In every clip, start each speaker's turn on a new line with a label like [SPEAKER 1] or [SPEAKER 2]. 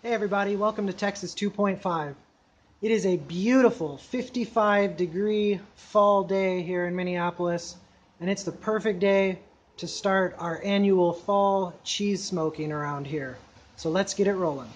[SPEAKER 1] Hey everybody, welcome to Texas 2.5. It is a beautiful 55-degree fall day here in Minneapolis, and it's the perfect day to start our annual fall cheese smoking around here. So let's get it rolling.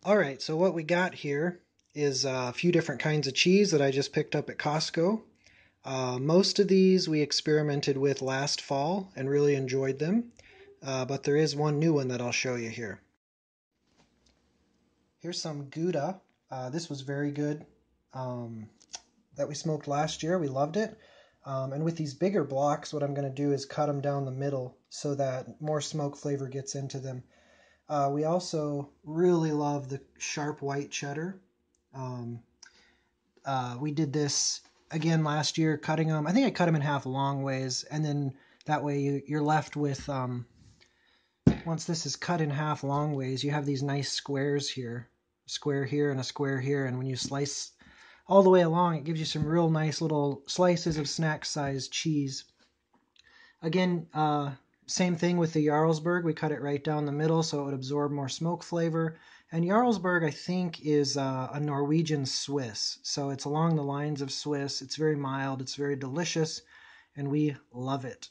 [SPEAKER 1] Alright, so what we got here is a few different kinds of cheese that I just picked up at Costco. Most of these we experimented with last fall and really enjoyed them, but there is one new one that I'll show you here. Here's some Gouda. This was very good that we smoked last year. We loved it. And with these bigger blocks, what I'm going to do is cut them down the middle so that more smoke flavor gets into them. We also really love the Sharp White Cheddar. We did this again last year, cutting them. I think I cut them in half long ways, and then that way you're left with, once this is cut in half long ways, you have these nice squares here. A square here and a square here, and when you slice all the way along, it gives you some real nice little slices of snack-sized cheese. Again, same thing with the Jarlsberg. We cut it right down the middle so it would absorb more smoke flavor. And Jarlsberg, I think, is a Norwegian Swiss. So it's along the lines of Swiss. It's very mild. It's very delicious. And we love it.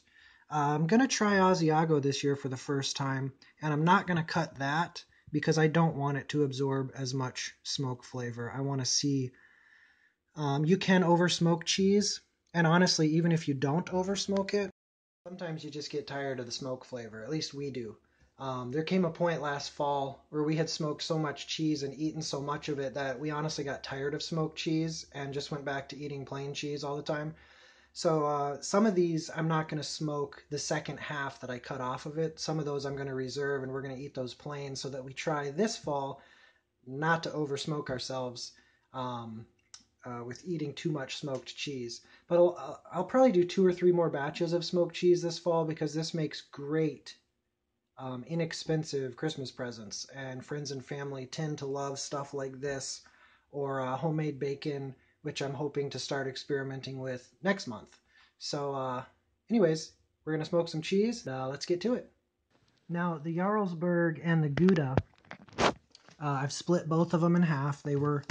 [SPEAKER 1] I'm going to try Asiago this year for the first time. And I'm not going to cut that because I don't want it to absorb as much smoke flavor. I want to see... you can over-smoke cheese. And honestly, even if you don't over-smoke it, sometimes you just get tired of the smoke flavor. At least we do. There came a point last fall where we had smoked so much cheese and eaten so much of it that we honestly got tired of smoked cheese and just went back to eating plain cheese all the time. So some of these I'm not going to smoke the second half that I cut off of it. Some of those I'm going to reserve and we're going to eat those plain so that we try this fall not to over smoke ourselves with eating too much smoked cheese. But I'll probably do 2 or 3 more batches of smoked cheese this fall because this makes great inexpensive Christmas presents, and friends and family tend to love stuff like this, or homemade bacon, which I'm hoping to start experimenting with next month. So anyways, we're going to smoke some cheese. Let's get to it. Now the Jarlsberg and the Gouda, I've split both of them in half. They were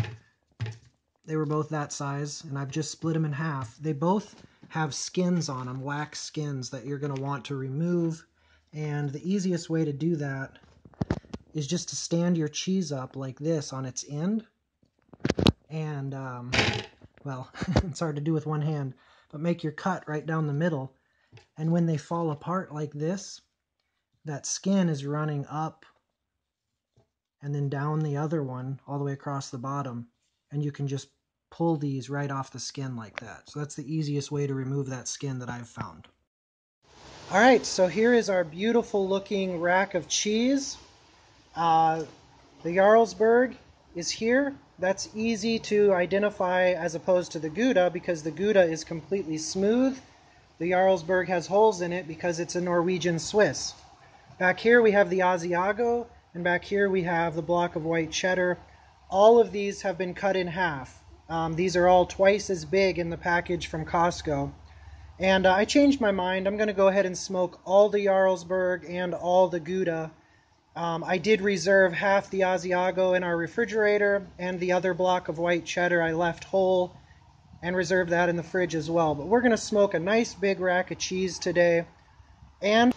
[SPEAKER 1] both that size, and I've just split them in half. They both have skins on them, wax skins, that you're going to want to remove. And the easiest way to do that is just to stand your cheese up like this on its end. And, well, it's hard to do with one hand, but make your cut right down the middle. And when they fall apart like this, that skin is running up and then down the other one all the way across the bottom. And you can just pull these right off the skin like that. So that's the easiest way to remove that skin that I've found. Alright, so here is our beautiful looking rack of cheese. The Jarlsberg is here. That's easy to identify as opposed to the Gouda because the Gouda is completely smooth. The Jarlsberg has holes in it because it's a Norwegian Swiss. Back here we have the Asiago, and back here we have the block of white cheddar. All of these have been cut in half. These are all twice as big in the package from Costco. And I changed my mind. I'm going to go ahead and smoke all the Jarlsberg and all the Gouda. I did reserve half the Asiago in our refrigerator, and the other block of white cheddar I left whole and reserved that in the fridge as well. But we're going to smoke a nice big rack of cheese today, and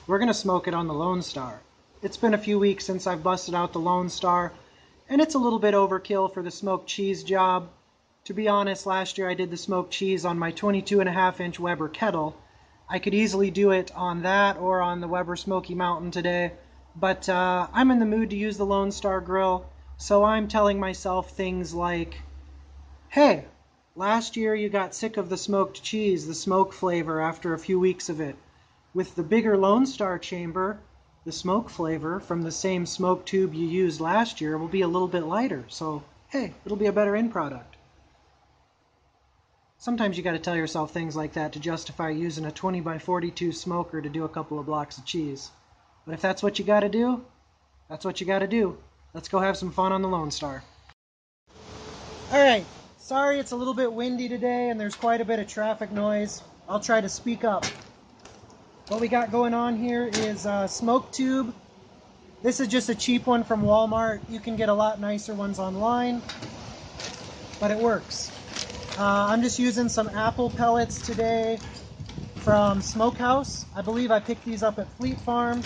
[SPEAKER 1] we're going to smoke it on the Lone Star. It's been a few weeks since I've busted out the Lone Star, and it's a little bit overkill for the smoked cheese job. To be honest, last year I did the smoked cheese on my 22.5-inch Weber kettle, I could easily do it on that or on the Weber Smoky Mountain today, but I'm in the mood to use the Lone Star Grill, so I'm telling myself things like, hey, last year you got sick of the smoked cheese, the smoke flavor after a few weeks of it. With the bigger Lone Star chamber, the smoke flavor from the same smoke tube you used last year will be a little bit lighter, so hey, it'll be a better end product. Sometimes you got to tell yourself things like that to justify using a 20x42 smoker to do a couple of blocks of cheese. But if that's what you got to do, that's what you got to do. Let's go have some fun on the Lone Star. Alright, sorry it's a little bit windy today and there's quite a bit of traffic noise. I'll try to speak up. What we got going on here is a smoke tube. This is just a cheap one from Wal-Mart. You can get a lot nicer ones online, but it works. I'm just using some apple pellets today from Smokehouse. I believe I picked these up at Fleet Farm.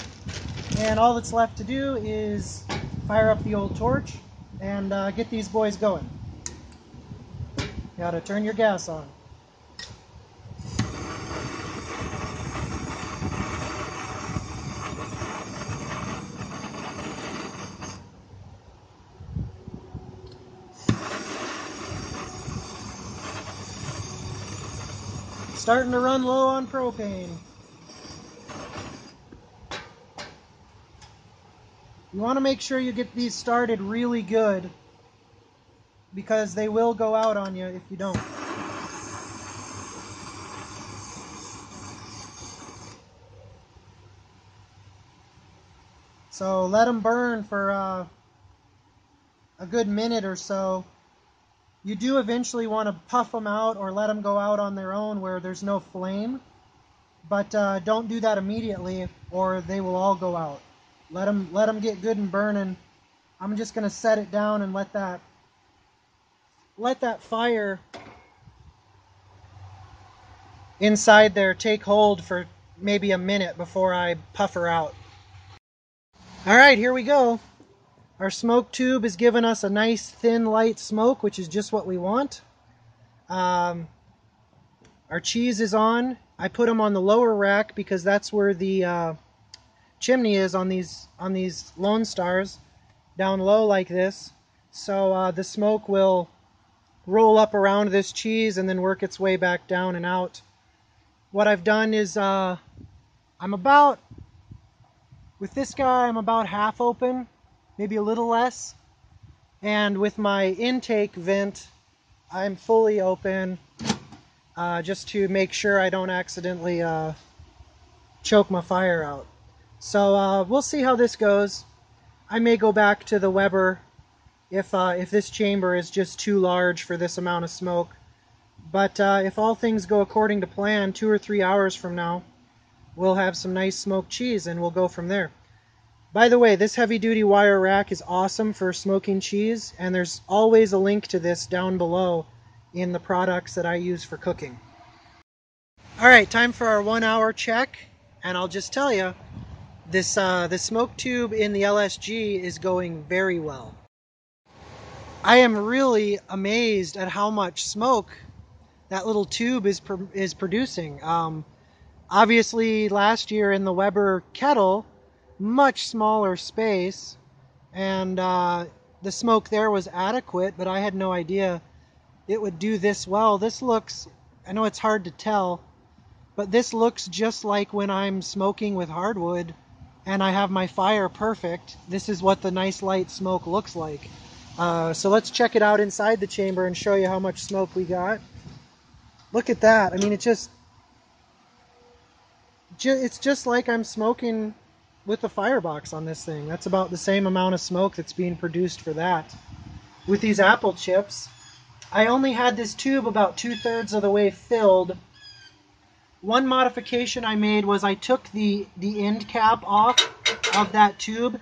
[SPEAKER 1] And all that's left to do is fire up the old torch and get these boys going. Gotta turn your gas on. Starting to run low on propane. You want to make sure you get these started really good because they will go out on you if you don't. So let them burn for a good minute or so. You do eventually want to puff them out or let them go out on their own where there's no flame, but don't do that immediately or they will all go out. Let them get good and burning. I'm just going to set it down and let that fire inside there take hold for maybe a minute before I puff her out. All right, here we go. Our smoke tube is giving us a nice thin light smoke, which is just what we want. Our cheese is on. I put them on the lower rack because that's where the chimney is on these Lone Stars, down low like this. So the smoke will roll up around this cheese and then work its way back down and out. What I've done is with this guy I'm about half open, maybe a little less, and with my intake vent I'm fully open, just to make sure I don't accidentally choke my fire out. So we'll see how this goes. I may go back to the Weber if this chamber is just too large for this amount of smoke. But if all things go according to plan, 2 or 3 hours from now, we'll have some nice smoked cheese and we'll go from there. By the way, this heavy-duty wire rack is awesome for smoking cheese, and there's always a link to this down below in the products that I use for cooking. Alright, time for our 1 hour check, and I'll just tell you, this smoke tube in the LSG is going very well. I am really amazed at how much smoke that little tube is producing. Obviously, last year in the Weber kettle, much smaller space, and the smoke there was adequate, but I had no idea it would do this well. This looks, I know it's hard to tell, but this looks just like when I'm smoking with hardwood and I have my fire perfect. This is what the nice light smoke looks like. So let's check it out inside the chamber and show you how much smoke we got. Look at that. I mean, it's just like I'm smoking with the firebox on this thing. That's about the same amount of smoke that's being produced for that. With these apple chips, I only had this tube about 2/3 of the way filled. One modification I made was I took the end cap off of that tube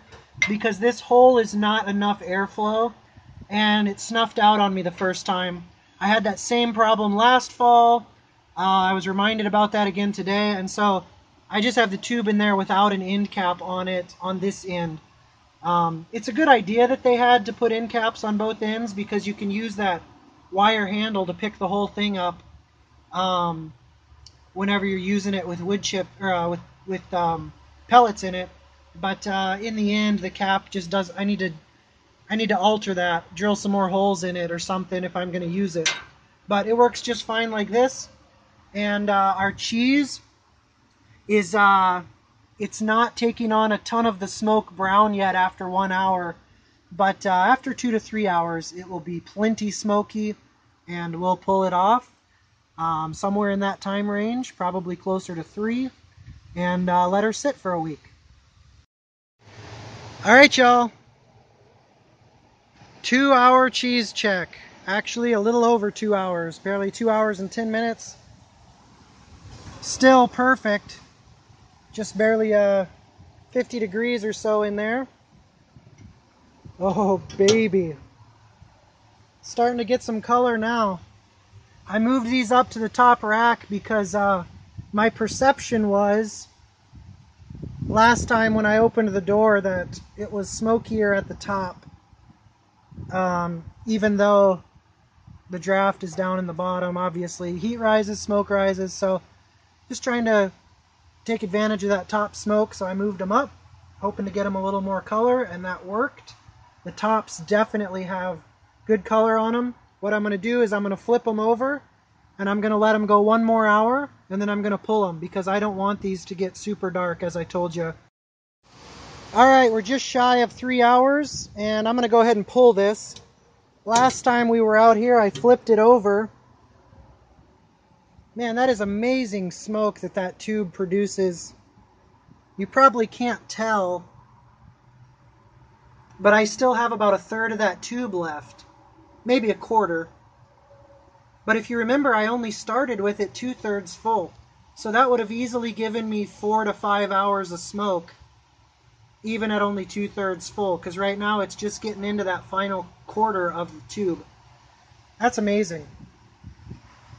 [SPEAKER 1] because this hole is not enough airflow, and it snuffed out on me the first time. I had that same problem last fall. I was reminded about that again today, and so I just have the tube in there without an end cap on it on this end. It's a good idea that they had to put end caps on both ends because you can use that wire handle to pick the whole thing up. whenever you're using it with wood chip or with pellets in it. But in the end, the cap just does. I need to alter that, drill some more holes in it or something if I'm going to use it. But it works just fine like this. And our cheese is it's not taking on a ton of the smoke brown yet after 1 hour. But after 2 to 3 hours, it will be plenty smoky, and we'll pull it off somewhere in that time range, probably closer to 3, and let her sit for a week. All right, y'all. 2-hour cheese check. Actually, a little over 2 hours, barely 2 hours and 10 minutes. Still perfect. Just barely 50 degrees or so in there. Oh, baby. Starting to get some color now. I moved these up to the top rack because my perception was last time when I opened the door that it was smokier at the top, even though the draft is down in the bottom. Obviously heat rises, smoke rises, so just trying to take advantage of that top smoke, so I moved them up, hoping to get them a little more color, and that worked. The tops definitely have good color on them. What I'm going to do is I'm going to flip them over, and I'm going to let them go 1 more hour, and then I'm going to pull them because I don't want these to get super dark, as I told you. Alright, we're just shy of 3 hours, and I'm going to go ahead and pull this. Last time we were out here, I flipped it over. Man, that is amazing smoke that tube produces. You probably can't tell, but I still have about 1/3 of that tube left. Maybe 1/4. But if you remember, I only started with it 2/3 full. So that would have easily given me 4 to 5 hours of smoke, even at only 2/3 full, because right now it's just getting into that final 1/4 of the tube. That's amazing.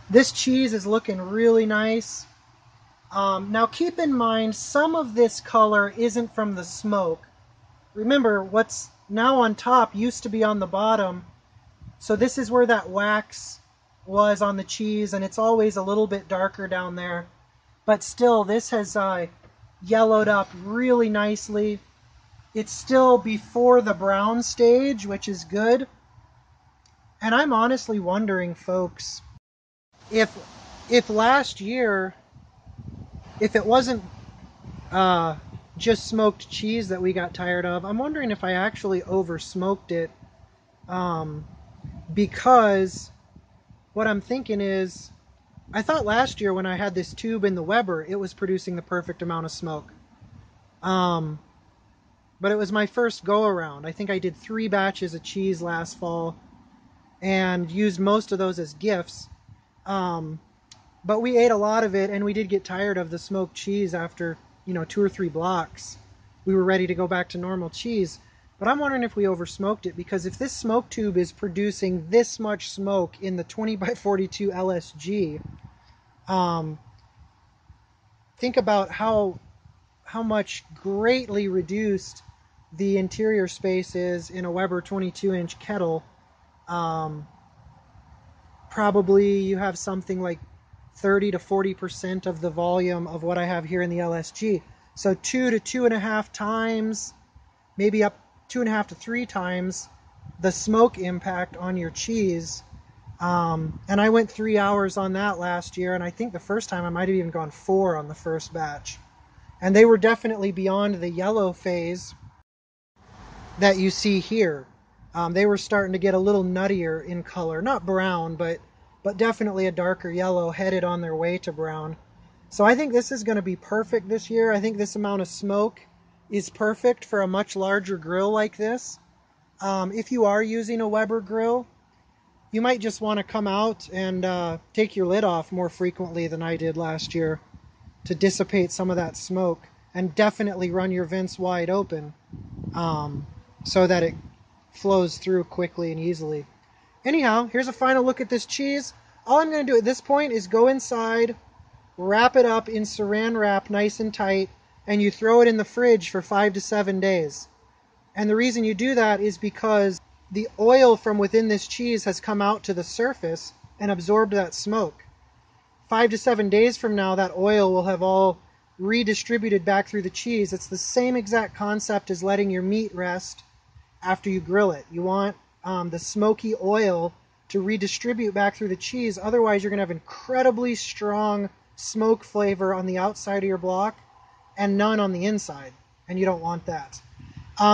[SPEAKER 1] This cheese is looking really nice. Now keep in mind, some of this color isn't from the smoke. Remember, what's now on top used to be on the bottom. So this is where that wax was on the cheese, and it's always a little bit darker down there. But still, this has yellowed up really nicely. It's still before the brown stage, which is good. And I'm honestly wondering, folks, if last year, if it wasn't just smoked cheese that we got tired of, I'm wondering if I actually over smoked it, because what I'm thinking is, I thought last year when I had this tube in the Weber, it was producing the perfect amount of smoke. But it was my first go around. I think I did 3 batches of cheese last fall and used most of those as gifts. But we ate a lot of it, and we did get tired of the smoked cheese after, 2 or 3 blocks. We were ready to go back to normal cheese. But I'm wondering if we over smoked it, because if this smoke tube is producing this much smoke in the 20x42 LSG, think about how much greatly reduced the interior space is in a Weber 22-inch kettle. Probably you have something like 30 to 40% of the volume of what I have here in the LSG. So 2 to 2.5 times, maybe up 2.5 to 3 times the smoke impact on your cheese. And I went 3 hours on that last year, and I think the first time I might have even gone 4 on the first batch. And they were definitely beyond the yellow phase that you see here. They were starting to get a little nuttier in color. Not brown, but definitely a darker yellow, headed on their way to brown. So I think this is going to be perfect this year. I think this amount of smoke is perfect for a much larger grill like this. If you are using a Weber grill, you might just want to come out and take your lid off more frequently than I did last year to dissipate some of that smoke, and definitely run your vents wide open so that it flows through quickly and easily. Anyhow, here's a final look at this cheese. All I'm going to do at this point is go inside, wrap it up in Saran Wrap nice and tight, and you throw it in the fridge for 5 to 7 days. And the reason you do that is because the oil from within this cheese has come out to the surface and absorbed that smoke. 5 to 7 days from now, that oil will have all redistributed back through the cheese. It's the same exact concept as letting your meat rest after you grill it. You want the smoky oil to redistribute back through the cheese. Otherwise, you're going to have incredibly strong smoke flavor on the outside of your block and none on the inside. And you don't want that.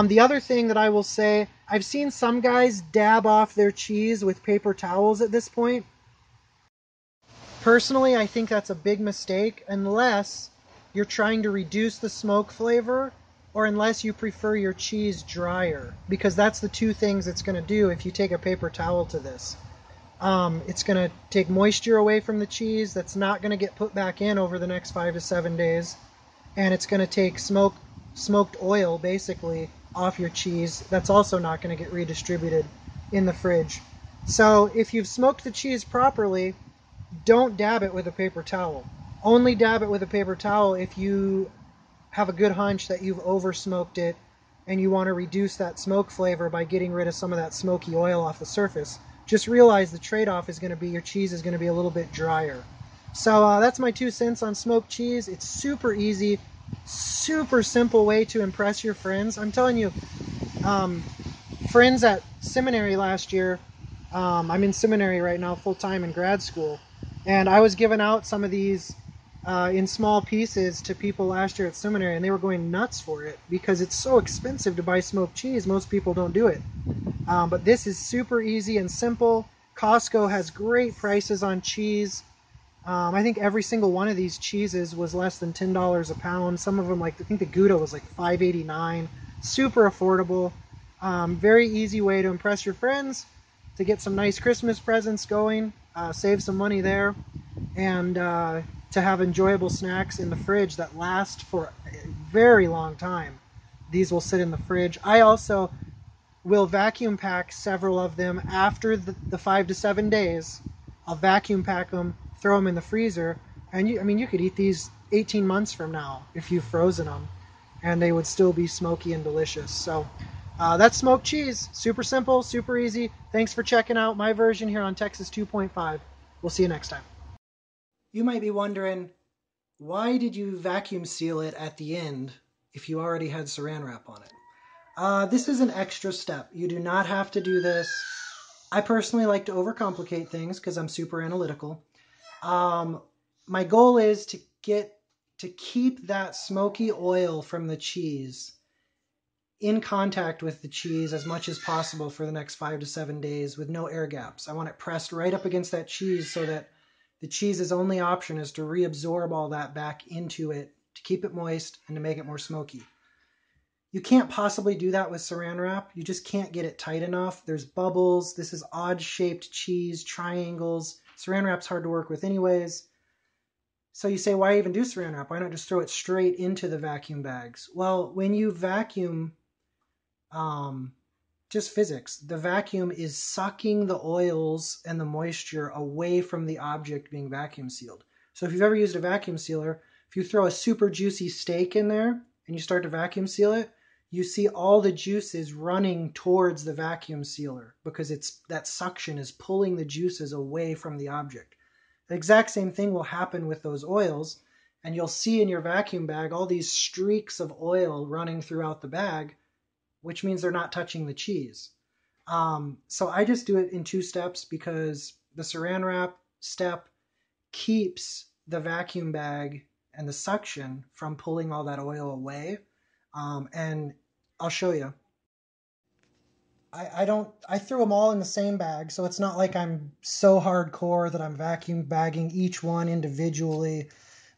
[SPEAKER 1] The other thing that I will say, I've seen some guys dab off their cheese with paper towels at this point. Personally, I think that's a big mistake unless you're trying to reduce the smoke flavor or unless you prefer your cheese drier, because that's the two things it's going to do if you take a paper towel to this. It's going to take moisture away from the cheese that's not going to get put back in over the next 5 to 7 days, and it's going to take smoked oil basically off your cheese that's also not going to get redistributed in the fridge. So if you've smoked the cheese properly, don't dab it with a paper towel. Only dab it with a paper towel if you have a good hunch that you've over smoked it and you want to reduce that smoke flavor by getting rid of some of that smoky oil off the surface. Just realize the trade-off is going to be your cheese is going to be a little bit drier. So that's my 2 cents on smoked cheese. It's super easy, super simple way to impress your friends. I'm telling you, friends at seminary last year, I'm in seminary right now full-time in grad school, and I was giving out some of these in small pieces to people last year at seminary, and they were going nuts for it because it's so expensive to buy smoked cheese. Most people don't do it. But this is super easy and simple. COSTCO has great prices on cheese. I think every single one of these cheeses was less than $10 a pound. Some of them, like I think the Gouda was like $5.89. Super affordable. Very easy way to impress your friends, to get some nice Christmas presents going, save some money there, and to have enjoyable snacks in the fridge that last for a very long time. These will sit in the fridge. I also will vacuum pack several of them after the 5 to 7 days. I'll vacuum pack them, throw them in the freezer, and you could eat these 18 months from now if you've frozen them, and they would still be smoky and delicious. So that's smoked cheese. Super simple, super easy. Thanks for checking out my version here on Texas 2.5. We'll see you next time. You might be wondering, why did you vacuum seal it at the end if you already had Saran Wrap on it? This is an extra step. You do not have to do this. I personally like to overcomplicate things because I'm super analytical. My goal is to keep that smoky oil from the cheese in contact with the cheese as much as possible for the next 5 to 7 days with no air gaps. I want it pressed right up against that cheese so that the cheese's only option is to reabsorb all that back into it, to keep it moist and to make it more smoky. You can't possibly do that with Saran Wrap. You just can't get it tight enough. There's bubbles. This is odd-shaped cheese, triangles. Saran Wrap's hard to work with anyways. So you say, why even do Saran Wrap? Why not just throw it straight into the vacuum bags? Well, when you vacuum, just physics, the vacuum is sucking the oils and the moisture away from the object being vacuum sealed. So if you've ever used a vacuum sealer, if you throw a super juicy steak in there and you start to vacuum seal it, you see all the juices running towards the vacuum sealer because that suction is pulling the juices away from the object. The exact same thing will happen with those oils, and you'll see in your vacuum bag all these streaks of oil running throughout the bag, which means they're not touching the cheese. So I just do it in 2 steps because the Saran Wrap step keeps the vacuum bag and the suction from pulling all that oil away. And I'll show you. I threw them all in the same bag, so it's not like I'm so hardcore that I'm vacuum bagging each one individually.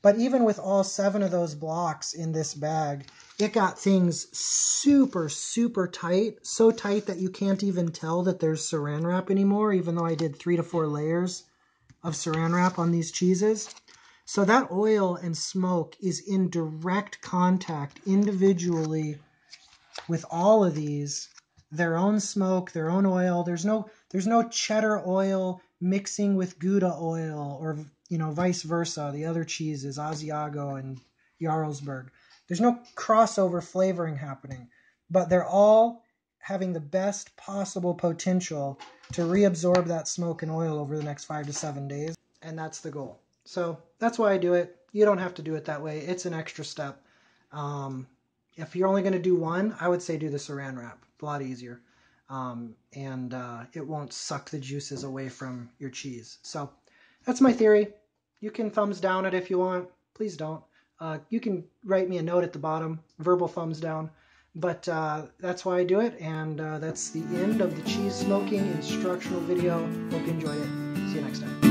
[SPEAKER 1] But even with all 7 of those blocks in this bag, it got things super, super tight. So tight that you can't even tell that there's Saran Wrap anymore, even though I did 3 to 4 layers of Saran Wrap on these cheeses. So that oil and smoke is in direct contact individually with all of these, their own smoke, their own oil. There's no cheddar oil mixing with Gouda oil or, vice versa. The other cheeses, Asiago and Jarlsberg. There's no crossover flavoring happening, but they're all having the best possible potential to reabsorb that smoke and oil over the next 5 to 7 days. And that's the goal. So that's why I do it. You don't have to do it that way. It's an extra step. If you're only going to do one, I would say do the Saran Wrap. It's a lot easier. And it won't suck the juices away from your cheese. So that's my theory. You can thumbs down it if you want. Please don't. You can write me a note at the bottom, verbal thumbs down. But that's why I do it, and that's the end of the cheese smoking instructional video. Hope you enjoyed it. See you next time.